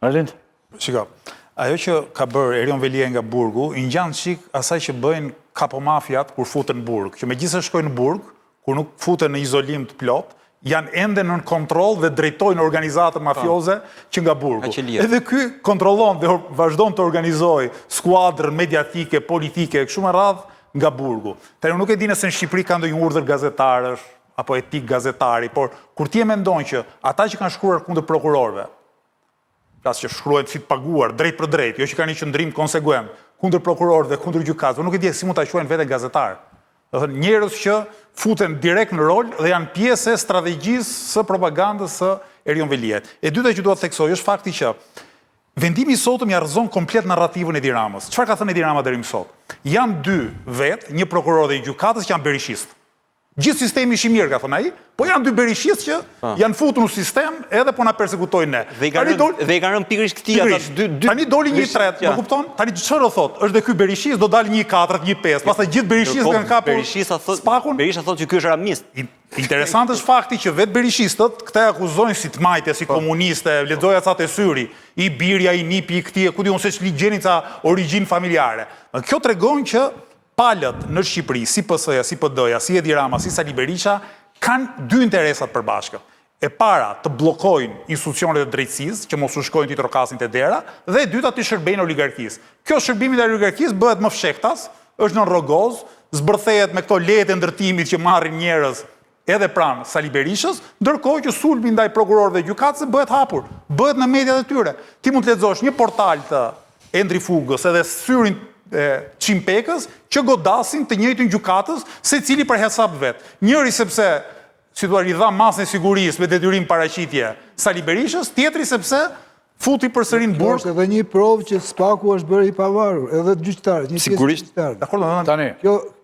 Arlind? Shiko, ajo që ka bërë Erion Velia nga burgu, i ngjan çik asaj që bëjnë kapomafiat kur futen në burg, që megjithëse shkojnë në burg, kur nuk futen në izolim të plot, janë ende nën kontroll dhe drejtojnë organizatën mafioze që nga burgu. Edhe ky kontrollon dhe vazhdon të organizojë skuadrën mediatike, politike, kështu me radhë nga burgu. Tani nuk e di nëse në Shqipëri ka ndonjë urdhër gazetarësh apo etik gazetari, por kur ti e mendon që ata që kanë shkruar kundër prokurorëve, plas që shkruajnë si të paguar drejt për drejt, jo që kanë një qëndrim konsekuent kundër prokurorëve dhe kundër gjykatëve, nuk e di si mund ta quajnë veten gazetar. Do thënë njerëz që futen direkt në rol dhe janë pjesë e strategjisë së propagandës së Erion Veliait. E dyta që dua të theksoj është fakti që vendimi i sotëm ja rrëzon komplet narrativën e Edi Ramës. Çfarë ka thënë Edi Rama deri më sot? Janë dy vetë, një prokuror dhe një gjykatës që janë berishistë. Gjithë sistemi ishi mirë, ka thënë ai, po janë dy berishistë që janë futur në sistem edhe po na persekutojnë ne. Dhe i kanë rënë pikërisht këtij ata dy. Tani doli një tret, më kupton? Tani çfarë do thotë? Është dhe ky berishist do dalë një 4, një 5. Pastaj gjithë berishistë kanë kapur spakun. Berisha thotë që ky është ramist. Interesant është fakti që vetë berishistët këta e akuzojnë si të majte, si komuniste, lexoja ca te syri, i birja, i nipi, i këtij, ku diun se ç'ligjeni ca origjinë familjare. Kjo tregon që palët në Shqipëri, si PS-ja, si PD-ja, si Edi Rama, si Sali Berisha, kanë dy interesat përbashkët. E para, të bllokojnë institucionet e drejtësisë, që mos u shkojnë t'i trokasin te dera, dhe e dyta të shërbejnë oligarkisë. Kjo shërbimi te oligarkisë bëhet më fshehtas, është në rrogoz, zbërthehet me këto leje të ndërtimit që marrin njerëz edhe pranë Sali Berishës, ndërkohë që sulmi ndaj prokurorëve dhe gjykatësve bëhet hapur, bëhet në mediat e tyre. Ti mund të lexosh një portal të Endri Fugës edhe syrin Qimpekës që godasin të njëjtin gjykatës se cili për hesap vetë. Njëri sepse i dha masën e sigurisë me detyrim paraqitje Sali Berishës, tjetri sepse futi përsëri në burg. Është edhe një provë që spaku është bërë i pavarur, edhe gjyqtarët, një pjesë gjyqtarë. Dakor, tani.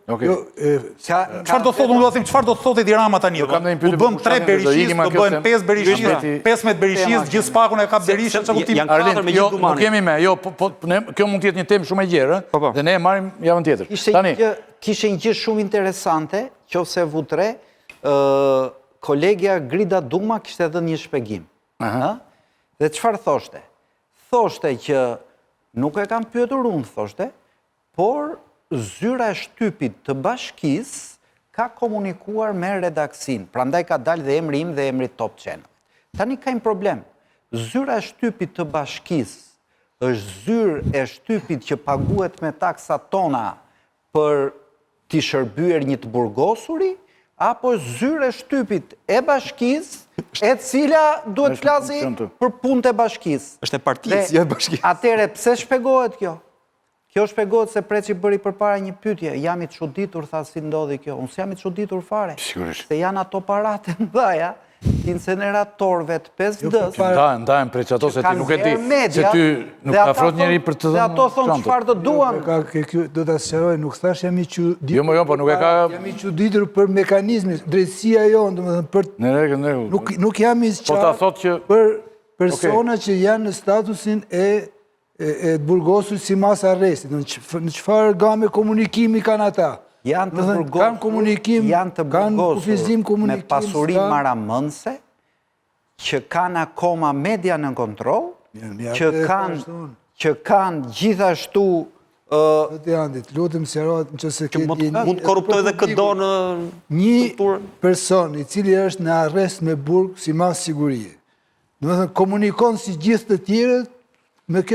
Çfarë do thotë, unë do të them çfarë do thotë Edi Rama tani? U bëm 3 berishistë, do bëhen 5 berishistë, 15 berishistë, gjithë spakun e ka Berisha, çfarë kuptimi? Arlind, nuk kemi me, kjo mund të jetë një temë shumë e gjerë, dhe ne e marrim javën tjetër. Tani, kishte një gjë shumë interesante, qofse V3, kolegja Grida Duma kishte dhënë një shpjegim. Dhe çfarë thoshte? Thoshte që nuk e kam pyetur unë, thoshte, por zyra e shtypit të bashkisë ka komunikuar me redaksin, prandaj ka dalë dhe emri im dhe emri Top Channel. Tani ka një problem. Zyra e shtypit të bashkisë është zyrë e shtypit që paguhet me taksat tona për t'i shërbyer një të burgosuri, apo zyrë e shtypit e bashkisë, e cila duhet flasi për punët e bashkisë. Është e partisë, jo e bashkisë. Atëre, pse shpjegohet kjo? Kjo shpjegohet se Preci bëri përpara një pyetje, jam i çuditur, tha si ndodhi kjo. Unë s'jam i çuditur fare. Se janë ato parate mëdha, inceneratorëve të 5D-s. Ndahen Preci ato se ti nuk e di, se ty nuk ka afrohet njëri për të dhënë. Dhe ato thonë çfarë të duan. Do ta sqaroj, nuk thash jam i çuditur. Jo, po nuk e ka. Jam i çuditur për mekanizmin, drejtësia jonë, domethënë për. Në rregull. Nuk jam i Po ta thotë që për persona që janë në statusin e burgosur si mas arrestit. Në çfarë game komunikimi kanë ata? Janë të burgosur me pasuri maramëndse, që kanë akoma media në kontroll, që kanë gjithashtu lutem sqarohet nëse që mund të korruptoj dhe këdo në një person i cili është në arrest me burg si mas sigurie. Domethënë komunikon si gjithë të tjerët.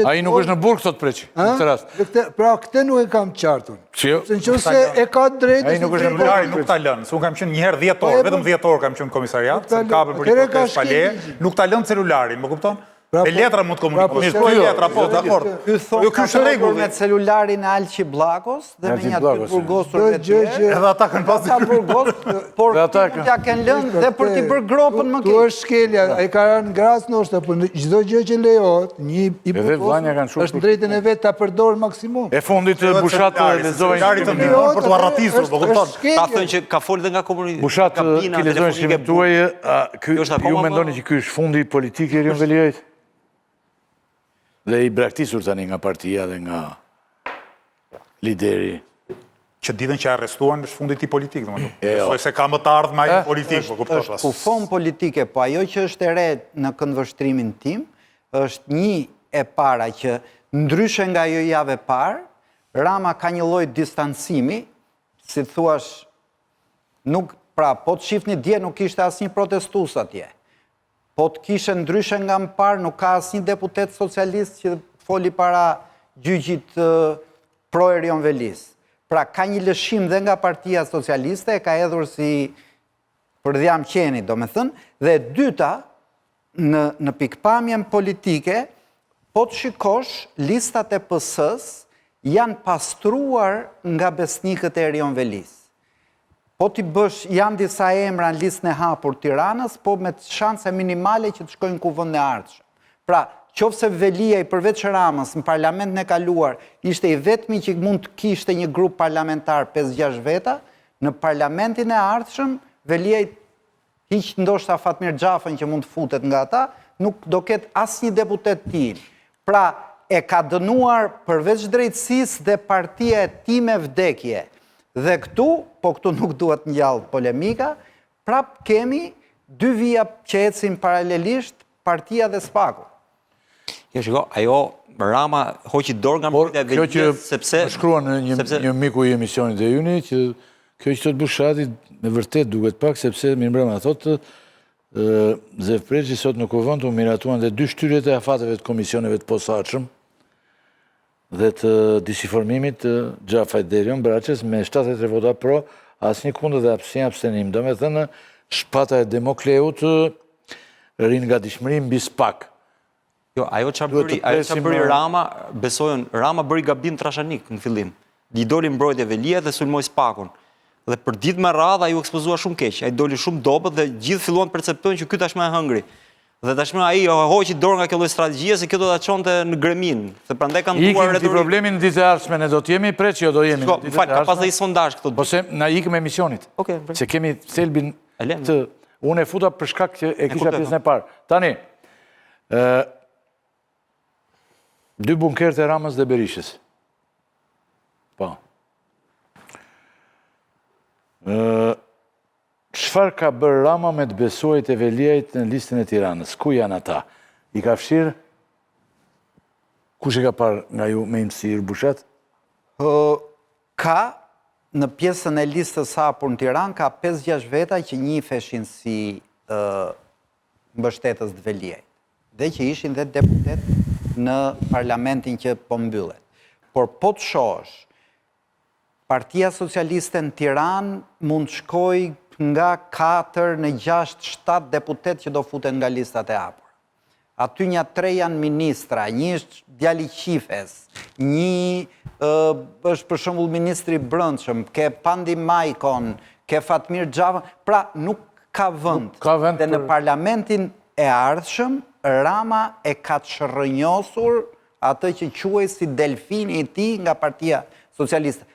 Ai nuk është në burg, thot Preci, në këtë rast. Pra, këtë nuk e kam qartun. Se nëse e ka drejtë... Ai nuk është në burg, nuk ta lënë. Se unë kam qenë njëherë 10 orë, vetëm 10 orë kam qenë komisariat, se më kapën për një protestë pale, nuk ta lënë celularin, më kupton? Me letra mund të komunikojnë. Me letra, po, dakor. Ky thonë ka rregull me celularin e Alqi Bllakos dhe me një aty burgosur të tjerë. Edhe ata kanë pasur burgos, por ja kanë lënë dhe për t'i bërë gropën më keq. Tu është skelja, ai ka rënë ngras ndoshta, por çdo gjë që lejohet, një i burgosur është drejtën e vet ta përdor maksimum. E fundit Bushat lexojnë të ndihmon për t'u arratisur, po kupton? Ta thënë që ka folë dhe nga komunikimi. Bushat ti lexojnë shkrimin tuaj, ju mendoni që ky është fundi politik i Erion Veliait? Dhe i braktisur tani nga partia dhe nga lideri. Që ditën që arrestuan është fundi i tij politik, domethënë. Besoj se ka më të ardhmë ai politik, po kuptosh. Është kufon politike, po ajo që është e re në këndvështrimin tim është një e para që ndryshe nga jo jave parë, Rama ka një lloj distancimi, si thuash, nuk, pra, po të shifni dje nuk ishte asnjë protestues atje. Po të kishe ndryshe nga më parë, nuk ka asnjë deputet socialist që foli para gjyqit pro Erion Velis. Pra, ka një lëshim dhe nga Partia Socialiste, ka edhur si përdhjam qeni, do me thënë, dhe dyta, në pikpamjen politike, po të shikosh, listat e PS-s janë pastruar nga besnikët e Erion Velis. Po t'i bësh, janë disa emra në listën e hapur Tiranës, po me shanse minimale që të shkojnë kuvend e ardhshëm. Pra, qofse Velia i përveç Ramës në parlamentin e kaluar ishte i vetmi që mund të kishte një grup parlamentar 5-6 veta, në parlamentin e ardhshëm Velia i hiq ndoshta Fatmir Xhafën që mund të futet nga ata, nuk do ketë asnjë deputet tillë. Pra, e ka dënuar përveç drejtësisë dhe partia e tij me vdekje. Dhe këtu, po këtu nuk duhet ngjall polemika, prap kemi dy vija që ecin paralelisht, Partia dhe Spaku. Jo, shiko, ajo Rama hoqi dorë nga mbrojtja e Velis sepse më shkruan një miku i emisionit e juni që kjo që të Bushati me vërtet duket pak sepse Mirëmbrëma thotë Zef Preçi sot në kuvend u miratuan dhe 2 shtyrjet e afateve të komisioneve të posaçëm dhe të disiformimit të Xhafaj dhe Erion Braçës me 73 vota pro, asnjë kundër dhe abstenim. Domethënë shpata e Demokleut rin nga dishmëri mbi Spak. Jo, ajo çfarë bëri Rama, besojnë, Rama bëri gabim trashanik në fillim. I doli mbrojtja Velia dhe sulmoi Spakun. Dhe për ditë me radhë ai u ekspozua shumë keq. Ai doli shumë dobët dhe gjithë filluan të perceptojnë që ky tashmë e hëngri. Dhe tashmë ai hoqi dorë nga kjo lloj strategjie se kjo do ta çonte në gremin. Se prandaj kanë duar retorikë. Ikim problemin në ditë e ardhshme, ne do të jemi Preç, jo do jemi në ditë e ardhshme. Ka pas dhe i sondazh këto. Po se na ikim emisionit. Okej. Se kemi thelbin të unë e futa për shkak që e kisha pjesën e parë. Tani, 2 bunkerët e Ramës dhe Berishës. Po. Çfarë ka bërë Rama me të besuarit e Veliajt në listën e Tiranës? Ku janë ata? I ka fshirë? Kush e ka parë nga ju me imësirë Bushat? Ka, në pjesën e listës hapur në Tiranë, ka 5-6 veta që njiheshin si mbështetës të Veliajt. Dhe që ishin dhe deputet në parlamentin që po mbyllet. Por po të shohësh, Partia Socialiste në Tiranë mund shkoj nga 4 në 6-7 deputet që do futen nga listat e hapur. Aty një 3 janë ministra, një është djali Qifes, një është për shembull ministri i Brendshëm, ke Pandi Majkon, ke Fatmir Xhafën, pra nuk ka vend. Dhe në parlamentin e ardhshëm, Rama e ka çrrënjosur atë që quhej si delfini i tij nga Partia Socialiste.